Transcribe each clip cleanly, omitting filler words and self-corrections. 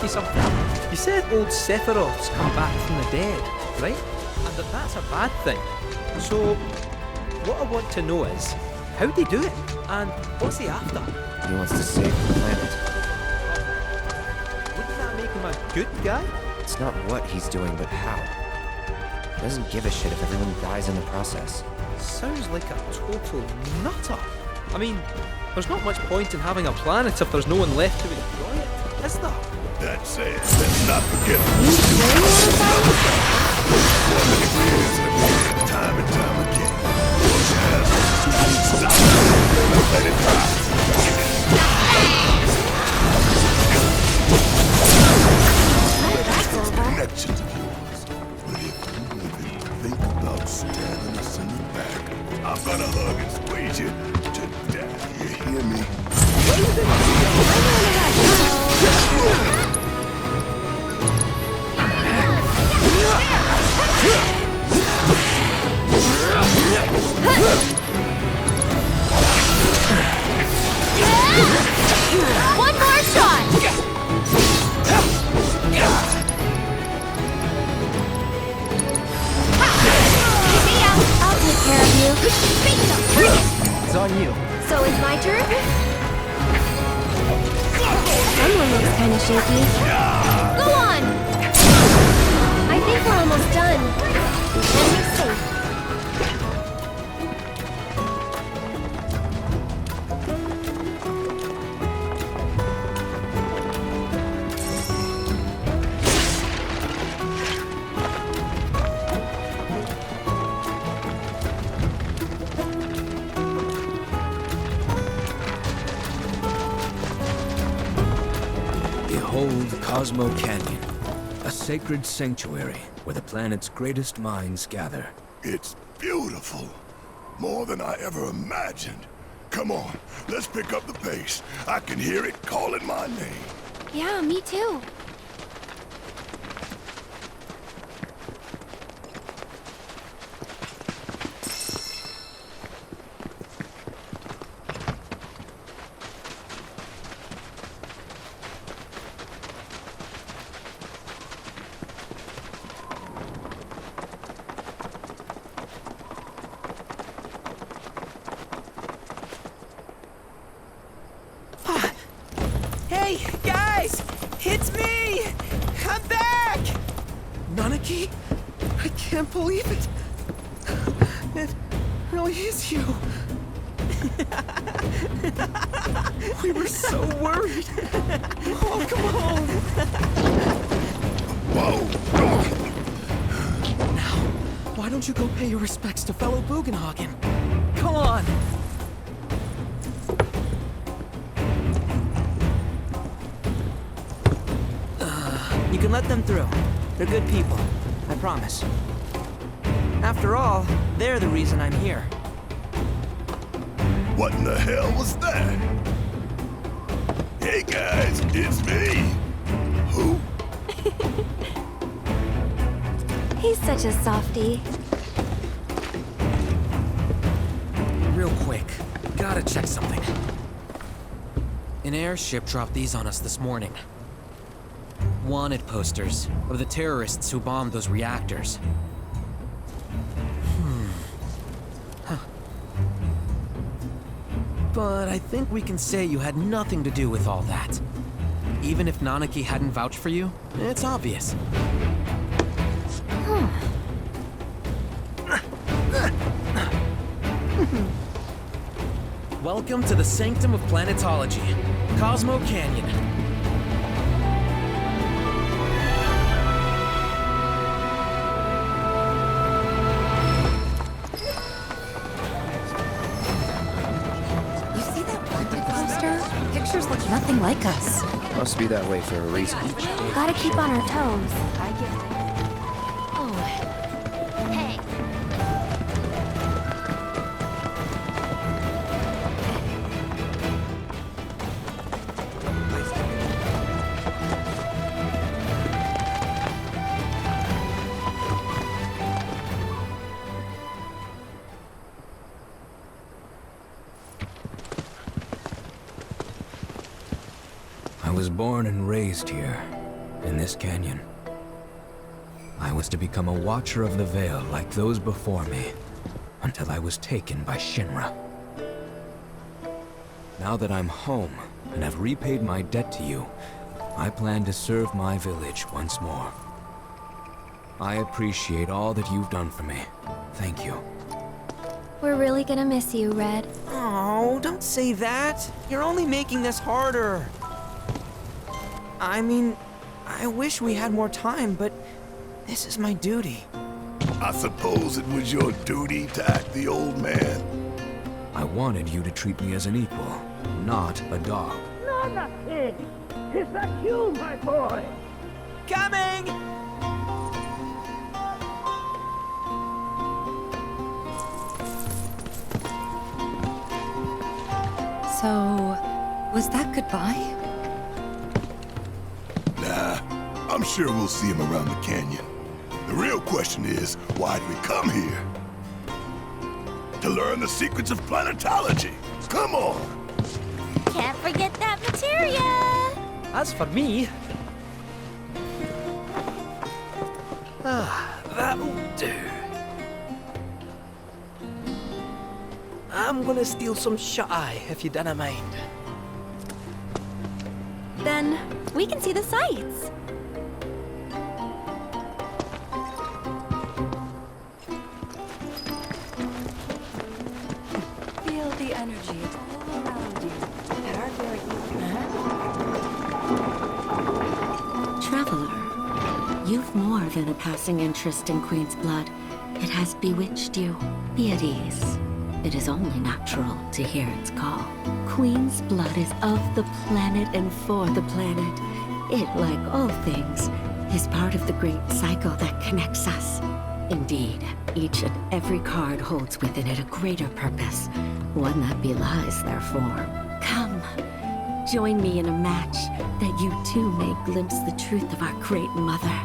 you something. You said old Sephiroth's come back from the dead, right? And that's a bad thing. So, what I want to know is, how'd he do it? And what's he after? He wants to save the planet. Wouldn't that make him a good guy? It's not what he's doing, but how. He doesn't give a shit if everyone dies in the process. Sounds like a total nutter. I mean, there's not much point in having a planet if there's no one left to enjoy it, is there? That said, let's not forget time and time again. Stop. Let it drop. Connections of yours. But if you even think about stabbing us in the back, I'm gonna hug and squeeze you to death. You hear me? One more shot! I'll take care of you. It's on you. So it's my turn? Someone looks kind of shaky. Go on! I think we're almost done. Enemy's safe. Behold Cosmo Canyon, a sacred sanctuary where the planet's greatest minds gather. It's beautiful. More than I ever imagined. Come on, let's pick up the pace. I can hear it calling my name. Yeah, me too. Hey, guys! It's me! I'm back! Nanaki? I can't believe it. It really is you. We were so worried. Oh, come on. Whoa! Now, why don't you go pay your respects to fellow Bugenhagen? Come on. You can let them through. They're good people. I promise. After all, they're the reason I'm here. What in the hell was that? Hey guys, it's me. Who? He's such a softie. Real quick, gotta check something. An airship dropped these on us this morning. Wanted posters of the terrorists who bombed those reactors. Huh. But I think we can say you had nothing to do with all that. Even if Nanaki hadn't vouched for you, it's obvious. Welcome to the sanctum of planetology, Cosmo Canyon. Pictures look nothing like us. Must be that way for a reason. Gotta keep on our toes. Oh. Hey. I was born and raised here. in this canyon. I was to become a watcher of the veil like those before me, until I was taken by Shinra. Now that I'm home and have repaid my debt to you, I plan to serve my village once more. I appreciate all that you've done for me. Thank you. We're really gonna miss you, Red. Oh, don't say that. You're only making this harder. I mean, I wish we had more time, but this is my duty. I suppose it was your duty to act the old man. I wanted you to treat me as an equal, not a dog. Not a pig. It's not you, my boy. Coming! So, was that goodbye? Nah, I'm sure we'll see him around the canyon. The real question is, why did we come here? To learn the secrets of planetology. Come on! Can't forget that materia! As for me... that'll do. I'm gonna steal some shut-eye, if you don't mind. Then we can see the sights. Feel the energy all around you. Traveler, you've more than a passing interest in Queen's blood. It has bewitched you. Be at ease. It is only natural to hear its call. Queen's blood is of the planet and for the planet. It, like all things, is part of the great cycle that connects us. Indeed, each and every card holds within it a greater purpose, one that belies their form. Come, join me in a match that you too may glimpse the truth of our great mother.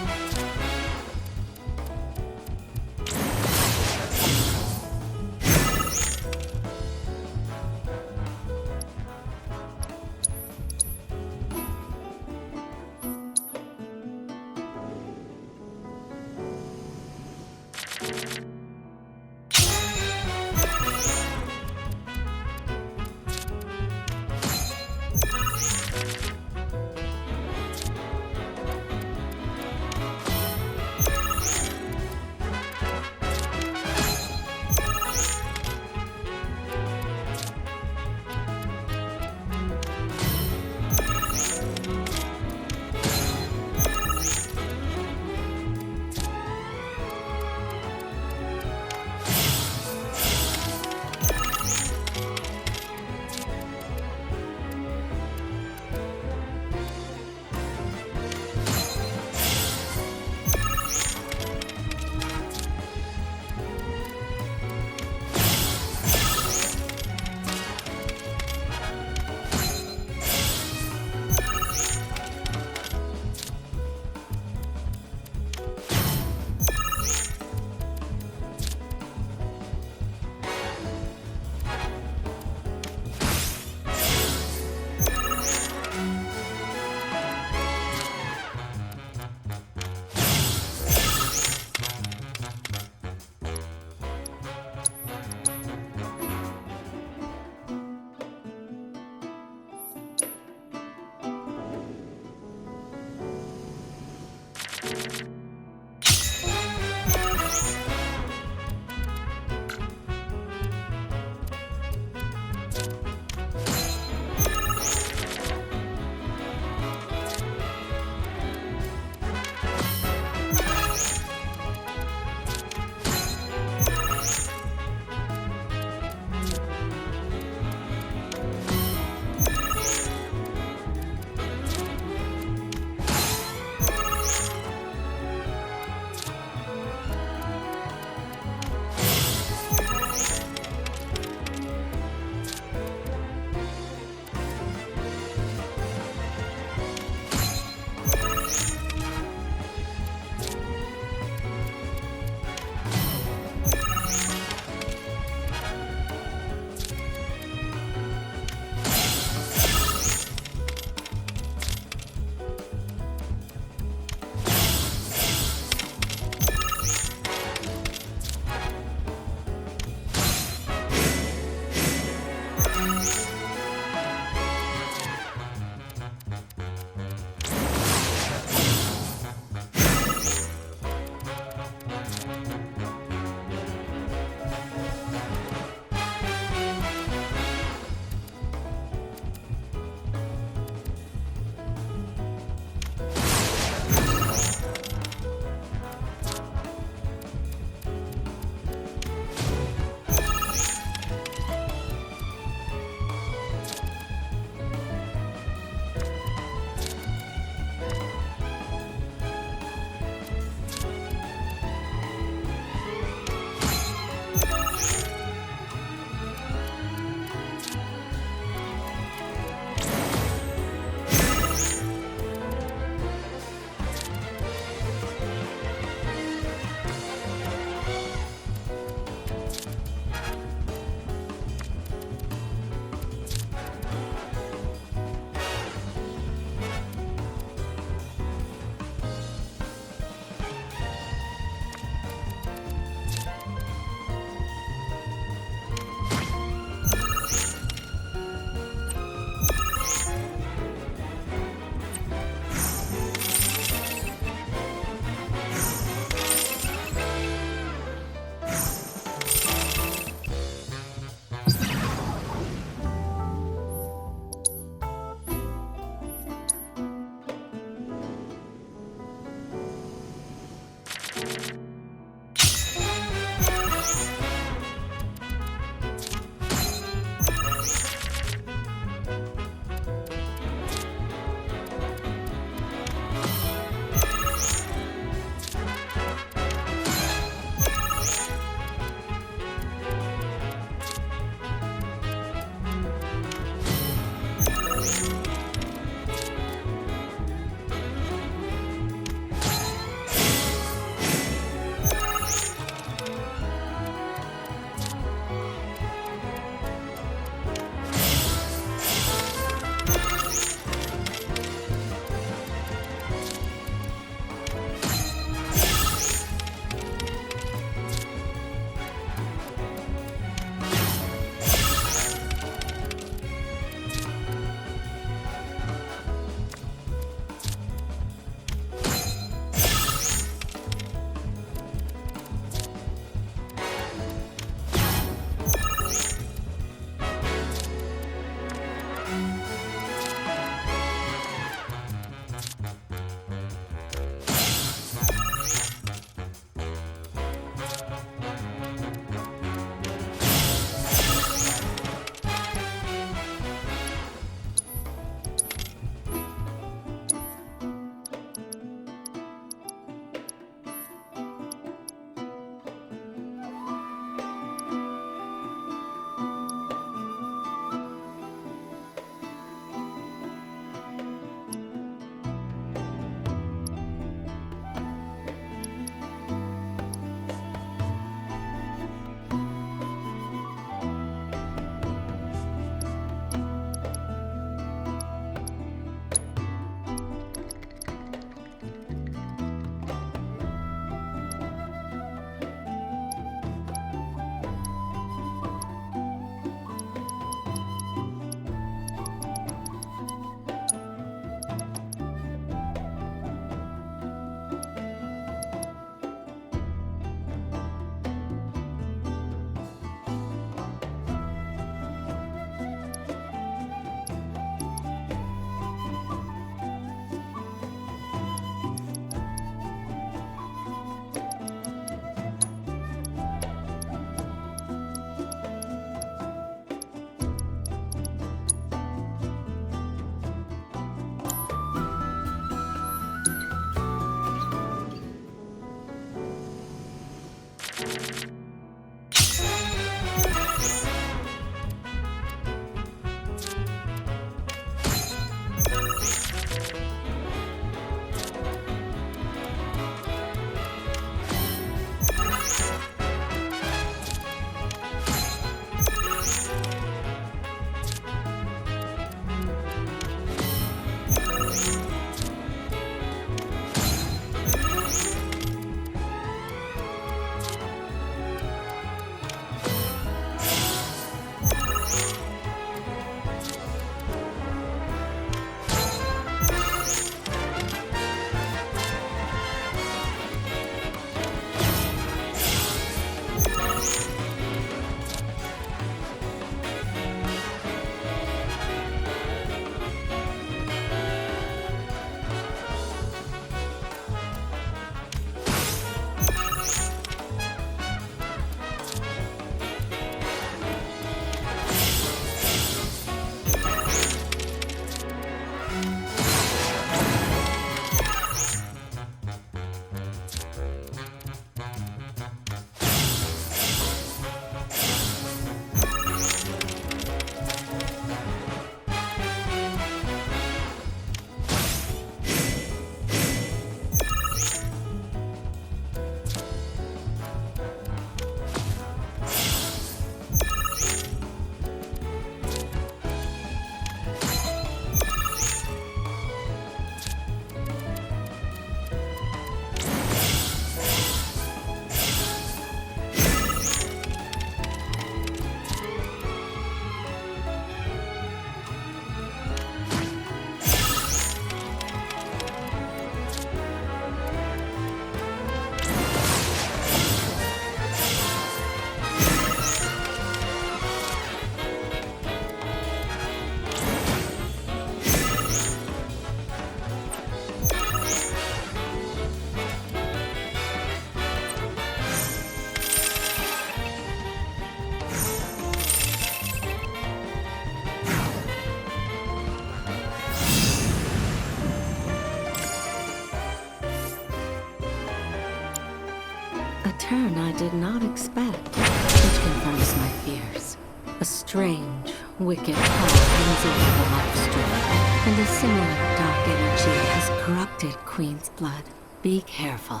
Turn I did not expect, which confirms my fears. A strange, wicked power hangs over the life story, and a similar dark energy has corrupted Queen's blood. Be careful.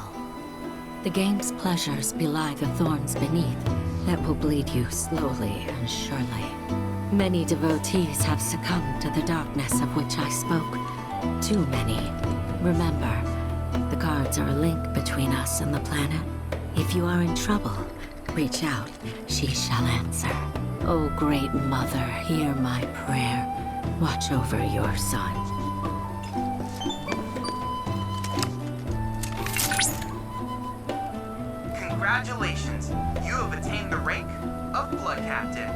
The game's pleasures belie the thorns beneath that will bleed you slowly and surely. Many devotees have succumbed to the darkness of which I spoke. Too many. Remember, the cards are a link between us and the planet. If you are in trouble, reach out. She shall answer. O great mother, hear my prayer. Watch over your son. Congratulations! You have attained the rank of Blood Captain.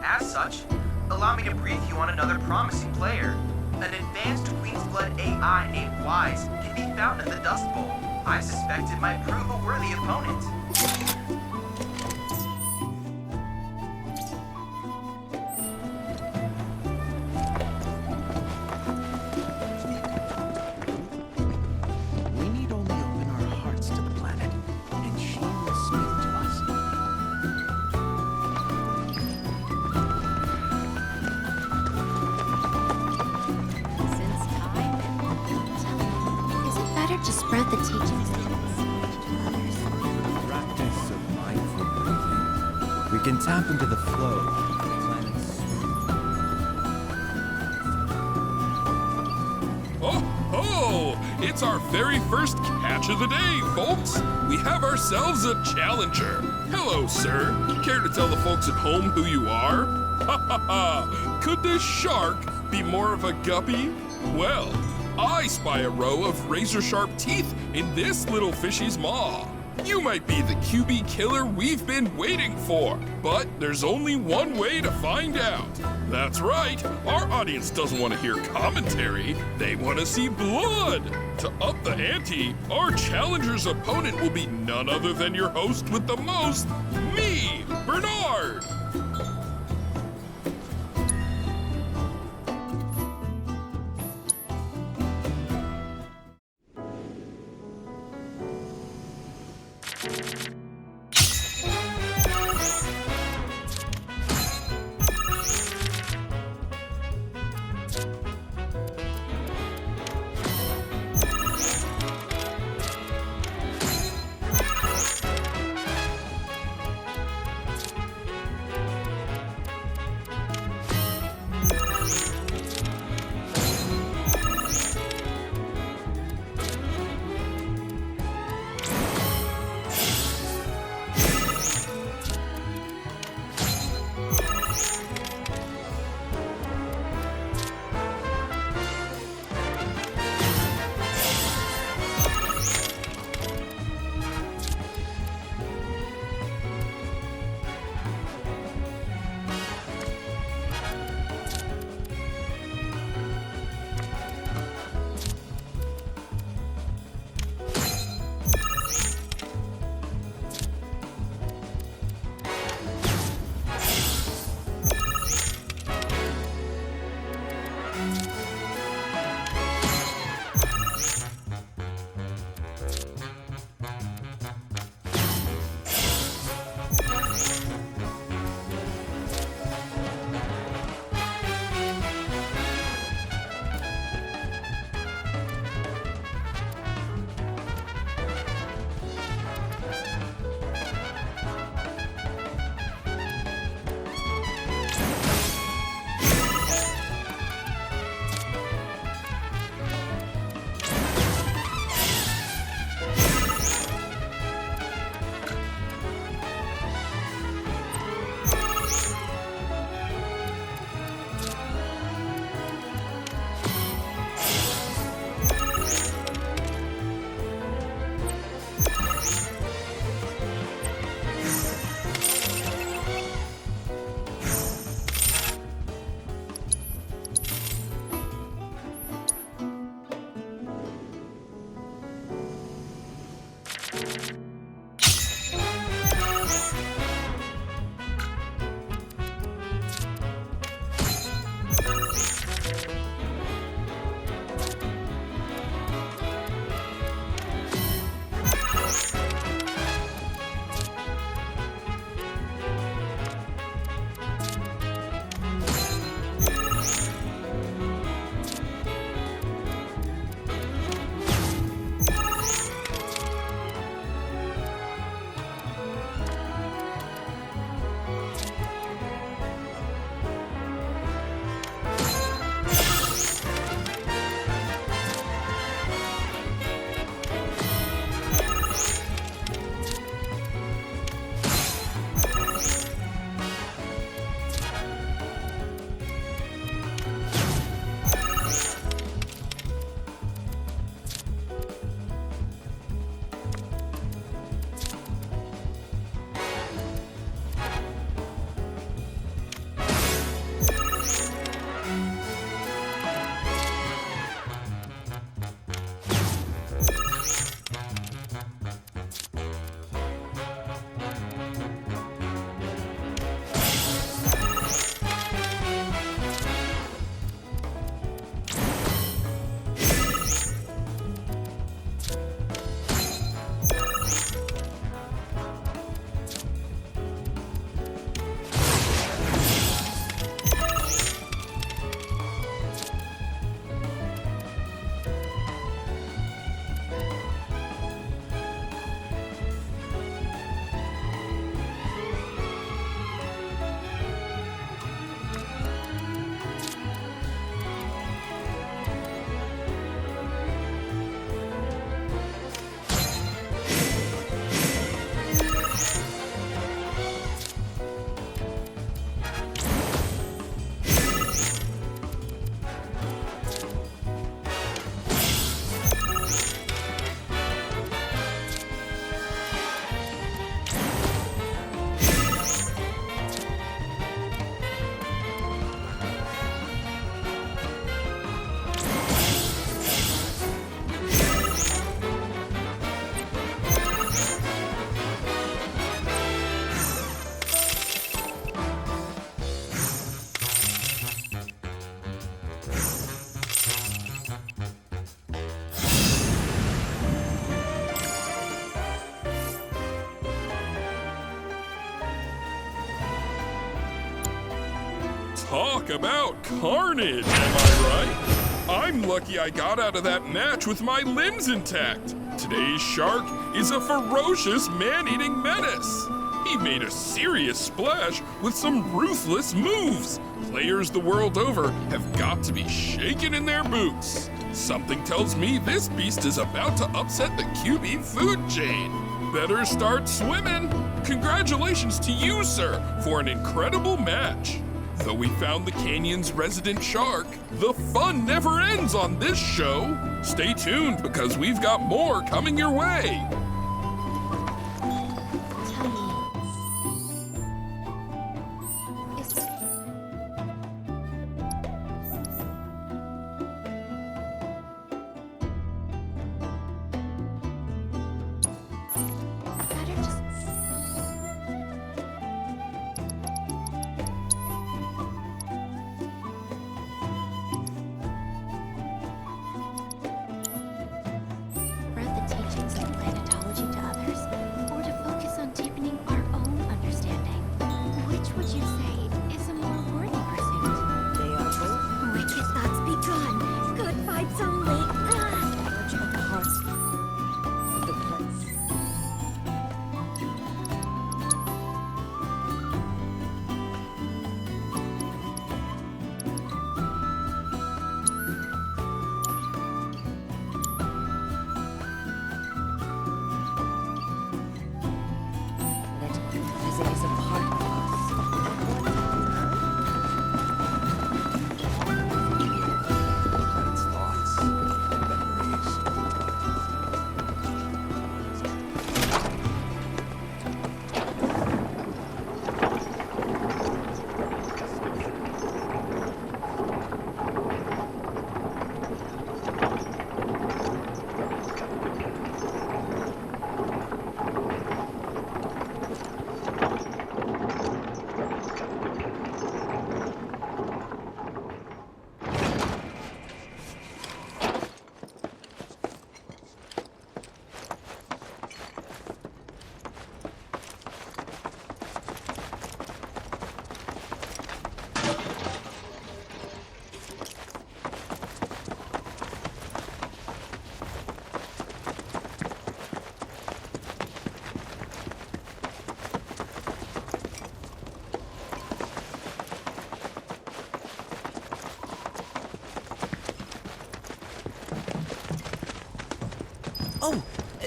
As such, allow me to brief you on another promising player. An advanced Queen's Blood AI named Wise can be found in the Dust Bowl. I suspect it might prove a worthy opponent. We need only open our hearts to the planet, and she will speak to us. Since time and is it better to spread the teachings to others? Practice of mindful breathing. We can tap into the flow of the planet's. Oh, it's our very first catch of the day, folks. We have ourselves a challenger. Hello, sir. Care to tell the folks at home who you are? Ha ha ha! Could this shark be more of a guppy? Well, I spy a row of razor-sharp teeth in this little fishy's maw. You might be the QB killer we've been waiting for, but there's only one way to find out. That's right, our audience doesn't want to hear commentary, they want to see blood. To up the ante, our challenger's opponent will be none other than your host with the most, me, Bernard. Talk about carnage, am I right? I'm lucky I got out of that match with my limbs intact. Today's shark is a ferocious man-eating menace. He made a serious splash with some ruthless moves. Players the world over have got to be shaken in their boots. Something tells me this beast is about to upset the QB food chain. Better start swimming. Congratulations to you, sir, for an incredible match. Though we found the canyon's resident shark, the fun never ends on this show. Stay tuned because we've got more coming your way.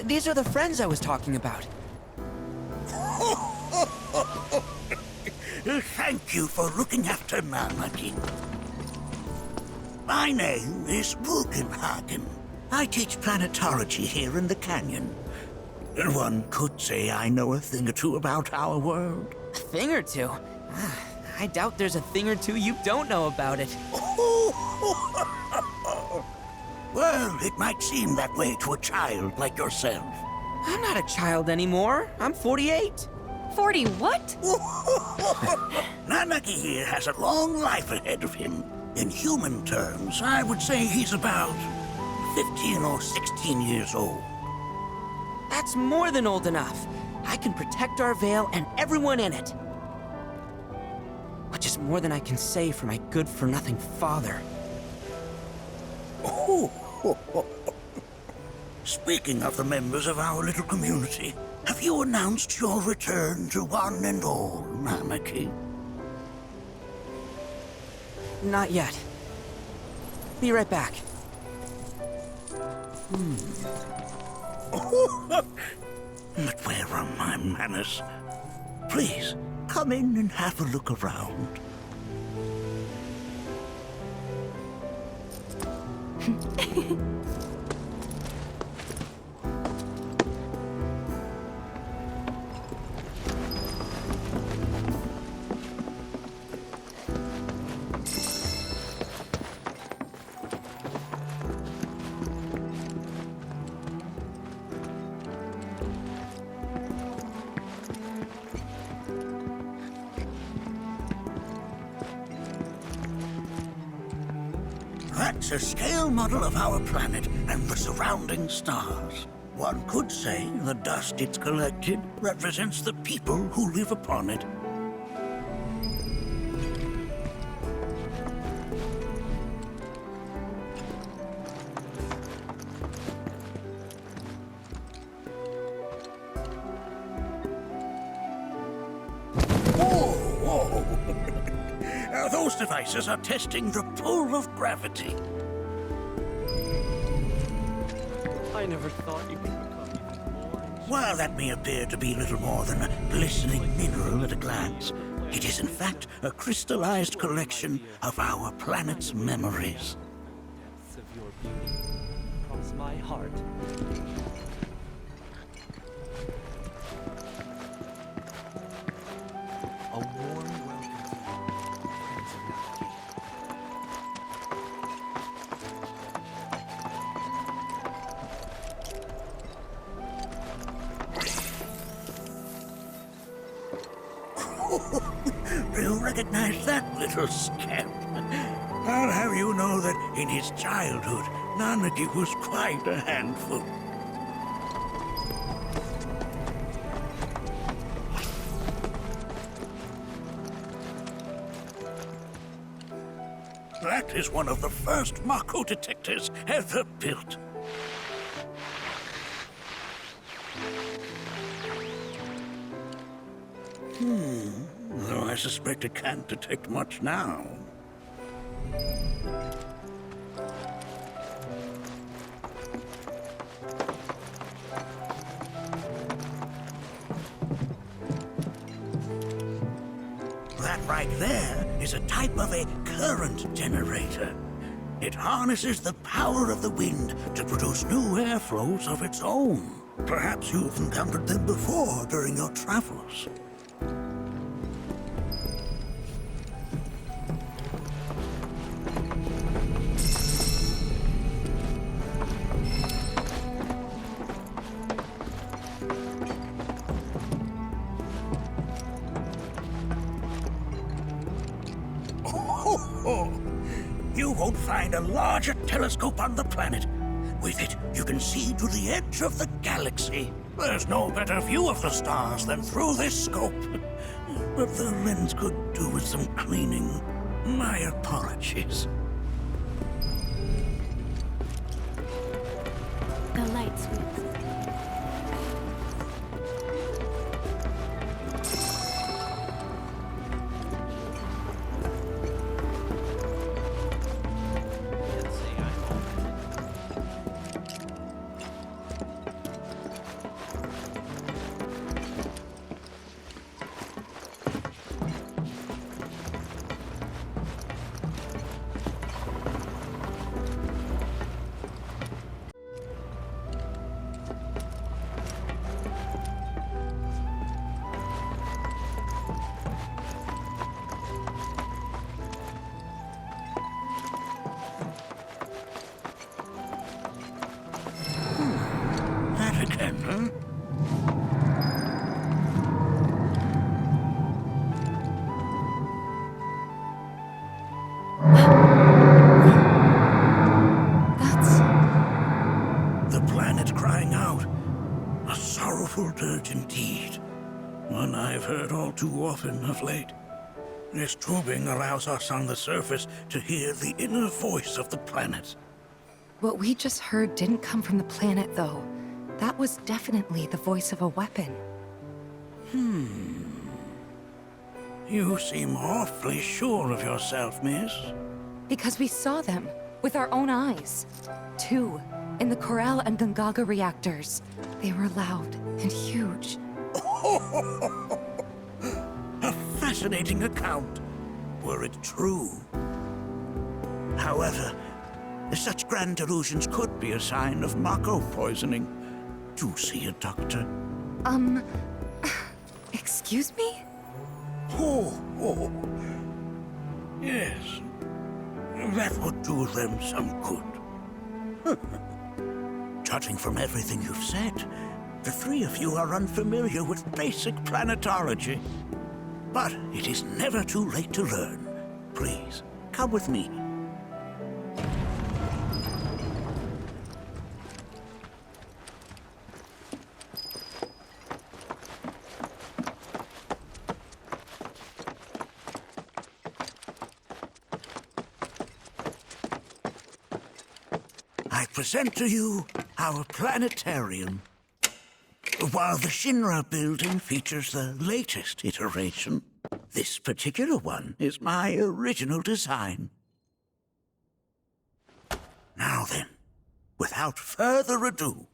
These are the friends I was talking about. Thank you for looking after Nanaki. My name is Bugenhagen. I teach planetology here in the canyon. One could say I know a thing or two about our world. A thing or two? I doubt there's a thing or two you don't know about it. Well, it might seem that way to a child like yourself. I'm not a child anymore. I'm 48. 40 what? Nanaki here has a long life ahead of him. In human terms, I would say he's about 15 or 16 years old. That's more than old enough. I can protect our Vale and everyone in it. Which is more than I can say for my good-for-nothing father. Speaking of the members of our little community, have you announced your return to one and all, Nanaki? Not yet. Be right back. But where are my manners? Please, come in and have a look around. That's a scale model of our planet and the surrounding stars. One could say the dust it's collected represents the people who live upon it. Those devices are testing the pull of gravity. I never thought you could become even more. While that may appear to be little more than a glistening mineral at a glance, it is in fact a crystallized collection of our planet's memories. Depths of your beauty across my heart. A warm welcome to you, friends of Nanaki. Do you recognize that little scamp? I'll have you know that in his childhood, Nanaki was quite a handful. That is one of the first Mako detectors ever built. Though I suspect it can't detect much now. That right there is a type of a current generator. It harnesses the power of the wind to produce new airflows of its own. Perhaps you've encountered them before during your travels. You won't find a larger telescope on the planet. With it, you can see to the edge of the galaxy. There's no better view of the stars than through this scope. But the lens could do with some cleaning. My apologies. The light switch. dirge indeed. One I've heard all too often of late. This tubing allows us on the surface to hear the inner voice of the planet. What we just heard didn't come from the planet, though. That was definitely the voice of a weapon. You seem awfully sure of yourself, miss. Because we saw them, with our own eyes. 2, in the Corral and Gungaga reactors. They were loud and huge. A fascinating account, were it true. However, such grand delusions could be a sign of Mako poisoning. Do see a doctor. Excuse me? Oh. Yes. That would do them some good. Judging from everything you've said, the three of you are unfamiliar with basic planetology. But it is never too late to learn. Please, come with me. I present to you our planetarium. While the Shinra building features the latest iteration, this particular one is my original design. Now then, without further ado,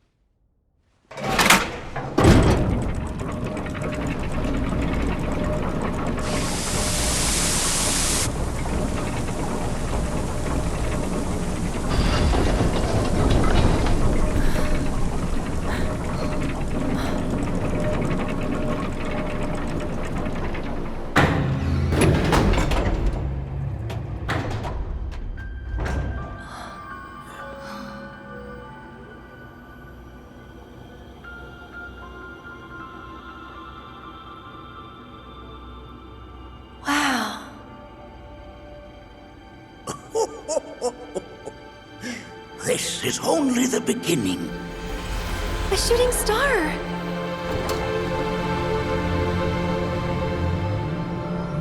this is only the beginning. A shooting star!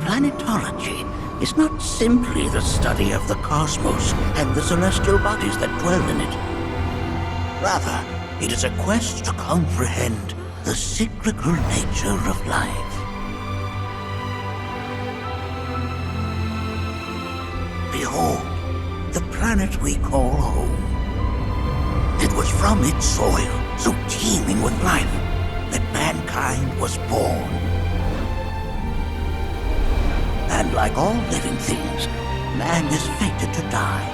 Planetology is not simply the study of the cosmos and the celestial bodies that dwell in it. Rather, it is a quest to comprehend the cyclical nature of life. Behold, the planet we call home. It was from its soil, so teeming with life, that mankind was born. And like all living things, man is fated to die.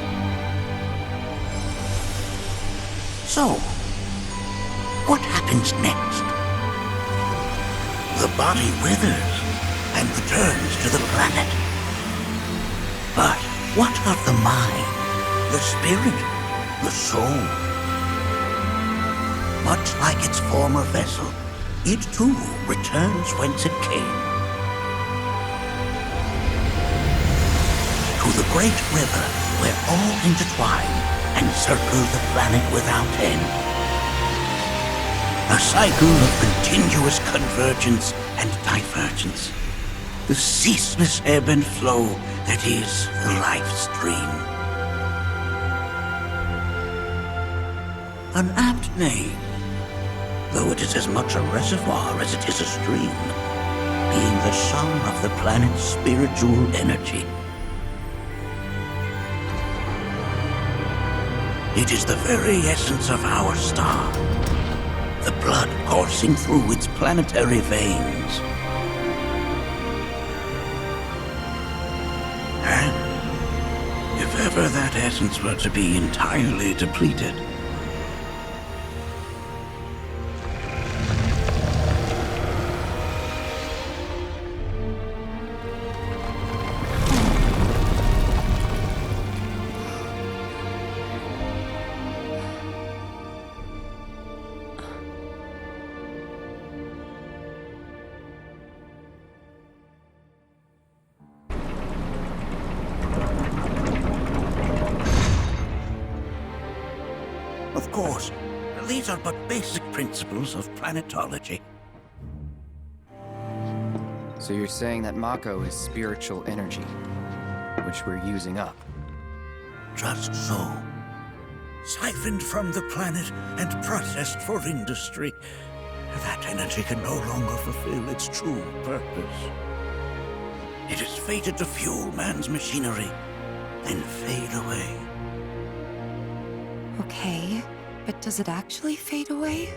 So, what happens next? The body withers and returns to the planet. But what of the mind, the spirit, the soul? Much like its former vessel, it too returns whence it came. To the great river where all intertwine and circle the planet without end. A cycle of continuous convergence and divergence. The ceaseless ebb and flow that is the life stream. An apt name, though it is as much a reservoir as it is a stream, being the sum of the planet's spiritual energy. It is the very essence of our star, the blood coursing through its planetary veins. And if ever that essence were to be entirely depleted, of course, these are but basic principles of planetology. So you're saying that Mako is spiritual energy, which we're using up? Just so. Siphoned from the planet and processed for industry, that energy can no longer fulfill its true purpose. It is fated to fuel man's machinery, then fade away. Okay, but does it actually fade away?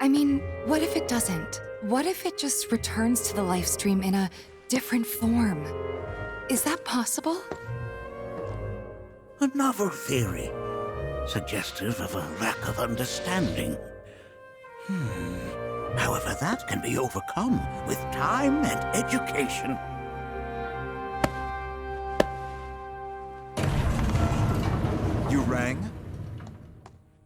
I mean, what if it doesn't? What if it just returns to the life stream in a different form? Is that possible? A novel theory, suggestive of a lack of understanding. However, that can be overcome with time and education. You rang?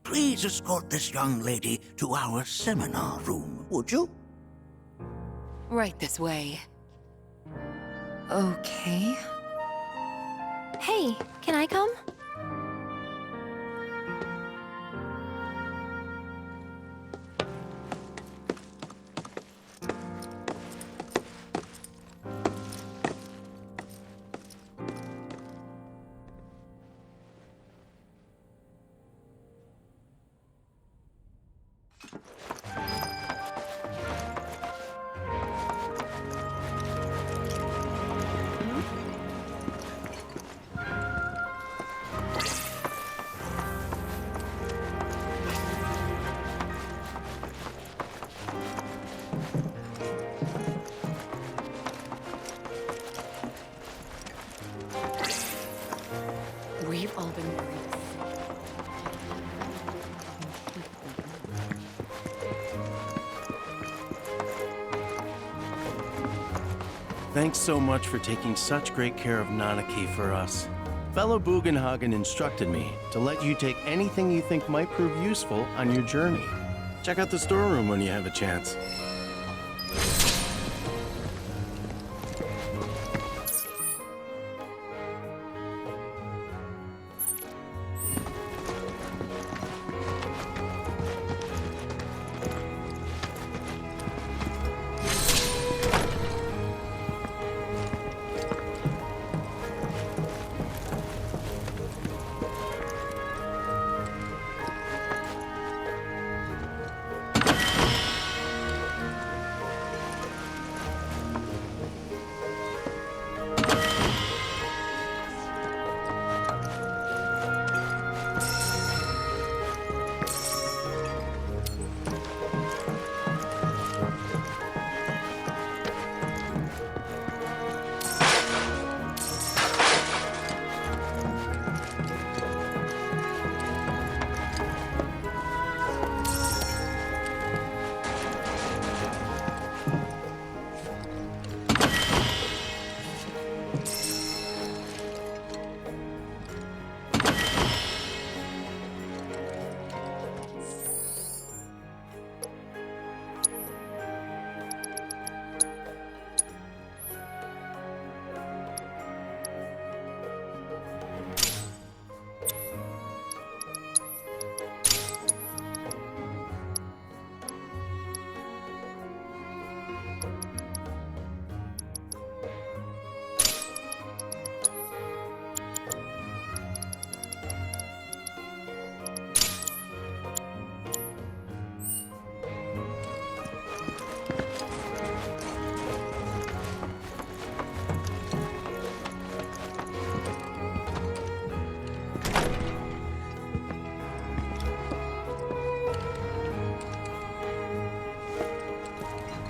Please escort this young lady to our seminar room, would you? Right this way. Okay. Hey, can I come? We've all been worried. Thanks so much for taking such great care of Nanaki for us. Fellow Bugenhagen instructed me to let you take anything you think might prove useful on your journey. Check out the storeroom when you have a chance.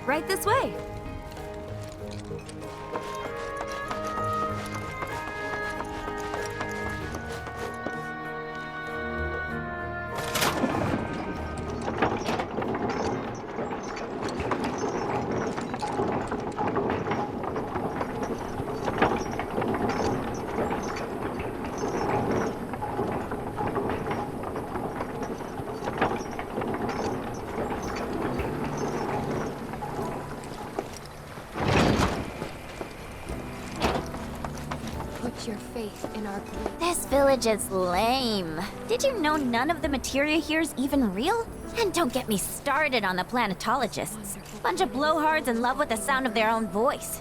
Right this way. put your faith in our group. This village is lame. Did you know none of the materia here is even real? And don't get me started on the planetologists. Bunch of blowhards in love with the sound of their own voice.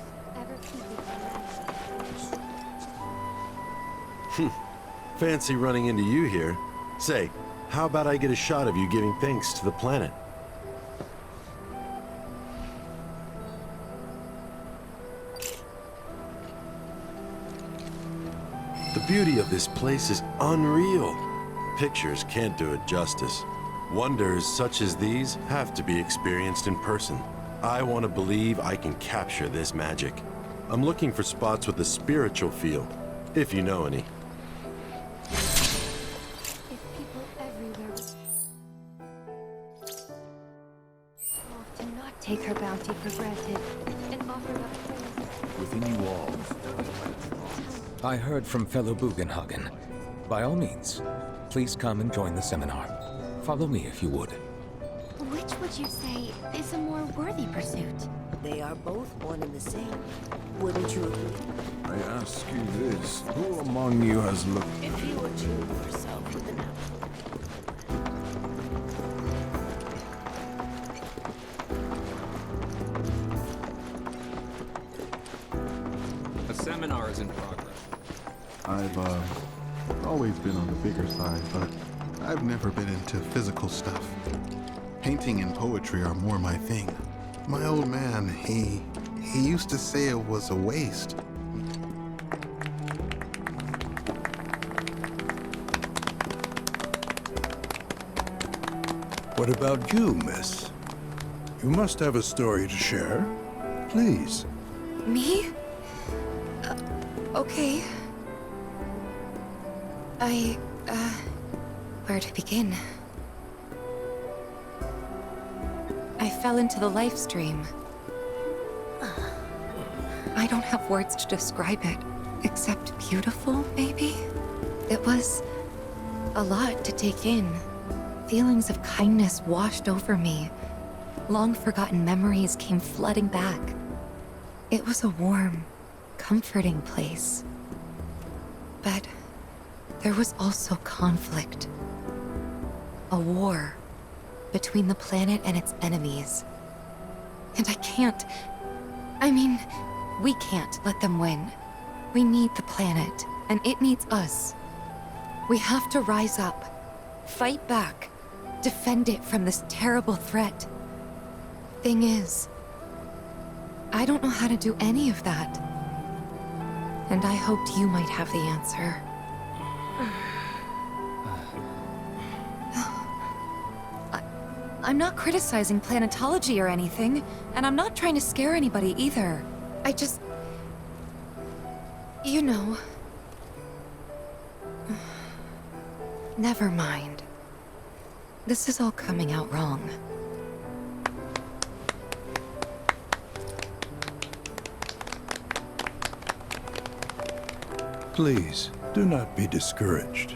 Fancy running into you here. Say, how about I get a shot of you giving thanks to the planet? The beauty of this place is unreal. Pictures can't do it justice. Wonders such as these have to be experienced in person. I want to believe I can capture this magic. I'm looking for spots with a spiritual feel, if you know any. To not take her bounty for granted and offer up Within you all, I heard from fellow Bugenhagen. By all means, please come and join the seminar. Follow me if you would. Which would you say is a more worthy pursuit? They are both one and the same. Wouldn't you agree? I ask you this, who among you has looked... If you were to yourself with an apple. A seminar is in progress. I've always been on the bigger side, but I've never been into physical stuff. Painting and poetry are more my thing. My old man, he used to say it was a waste. What about you, miss? You must have a story to share. Please. Me? Okay. Where to begin? I fell into the life stream. I don't have words to describe it, except beautiful, maybe? It was a lot to take in. Feelings of kindness washed over me. Long-forgotten memories came flooding back. It was a warm, comforting place. But there was also conflict. A war between the planet and its enemies. And we can't let them win. We need the planet, and it needs us. We have to rise up, fight back, defend it from this terrible threat. Thing is, I don't know how to do any of that. And I hoped you might have the answer. I'm not criticizing planetology or anything, and I'm not trying to scare anybody either. I just... you know... Never mind. This is all coming out wrong. Please, do not be discouraged.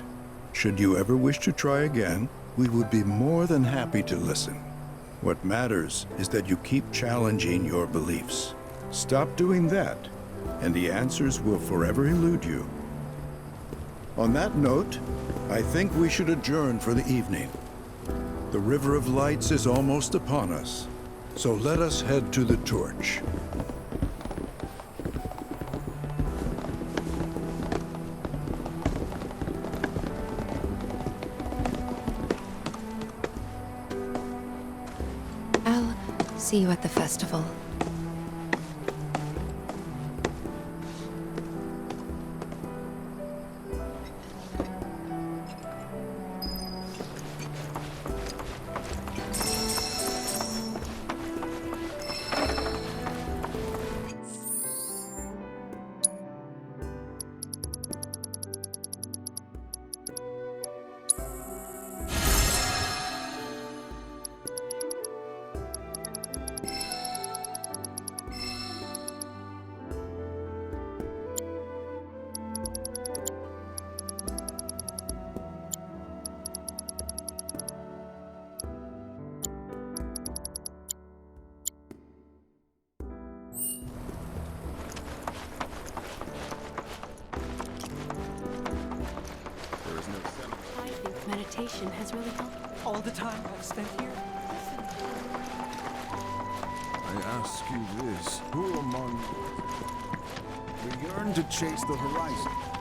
Should you ever wish to try again, we would be more than happy to listen. What matters is that you keep challenging your beliefs. Stop doing that, and the answers will forever elude you. On that note, I think we should adjourn for the evening. The River of Lights is almost upon us, so let us head to the torch. I'll see you at the festival. meditation has really helped. All the time I've spent here? I ask you this, who among you? We yearn to chase the horizon.